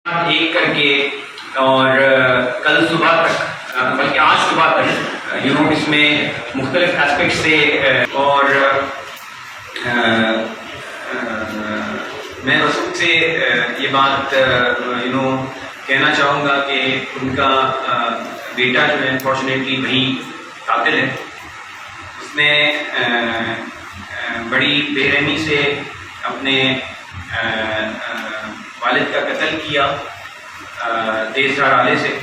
ایک کر کے اور کل صبح تک بلکہ آج صبح تک اس میں مختلف اسپیکٹ سے اور میں رسول سے یہ بات کہنا چاہوں گا کہ ان کا بیٹا جو ہے انفارچونیٹلی وہی قاتل ہے. اس نے بڑی بے رحمی سے اپنے والد کا قتل کیا تیز دھار آلے سے،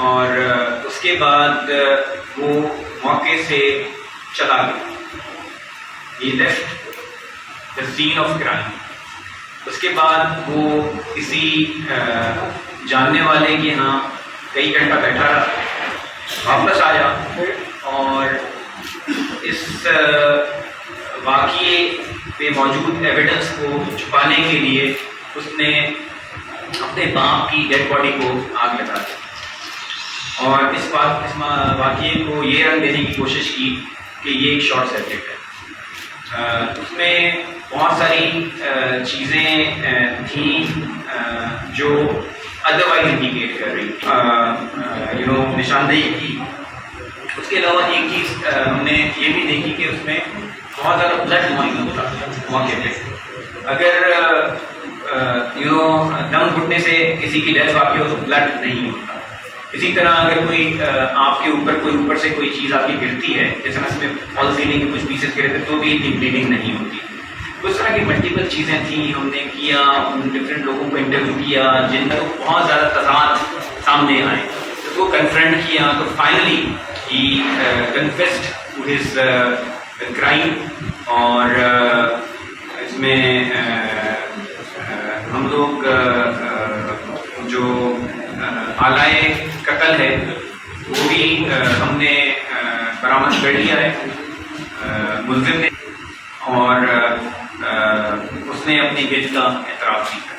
اور اس کے بعد وہ موقع سے چلا گیا. He left the scene of crime. اس کے بعد وہ کسی جاننے والے کے ہاں کئی گھنٹہ بیٹھا رہا، واپس آیا اور اس واقعے پہ موجود ایویڈنس کو چھپانے کے لیے اس نے اپنے باپ کی ڈیڈ باڈی کو آگ لگا دی اور اس واقعے کو یہ رنگ دینے کی کوشش کی کہ یہ ایک شارٹ سرکٹ ہے. اس میں بہت ساری چیزیں تھیں جو ادروائز انڈیکیٹ کر رہی تھی، نشاندہی کی. اس کے علاوہ ایک چیز ہم نے یہ بھی دیکھی کہ اس میں بہت زیادہ بلڈ موجود تھا موقع پہ. اگر دم گھٹنے سے کسی کی ڈیتھ واقع ہو تو بلڈ نہیں ہوتا. اسی طرح اگر کوئی آپ کے اوپر سے کوئی چیز آپ کی گرتی ہے، جیسے اس میں فال سیلنگ کے کچھ پیسز گرے تھے تو بھی اتنی بلیڈنگ نہیں ہوتی. اس طرح کی ملٹیپل چیزیں تھیں. ہم نے کیا ڈفرینٹ لوگوں کو انٹرویو کیا جن کا بہت زیادہ تضاد سامنے آئے، تو وہ کنفرنٹ کیا تو finally he confessed to his crime. اور اس میں ہم لوگ جو آلائے قتل ہے وہ بھی ہم نے برآمد کر لیا ہے ملزم نے، اور اس نے اپنی گرفت کا اعتراف کیا.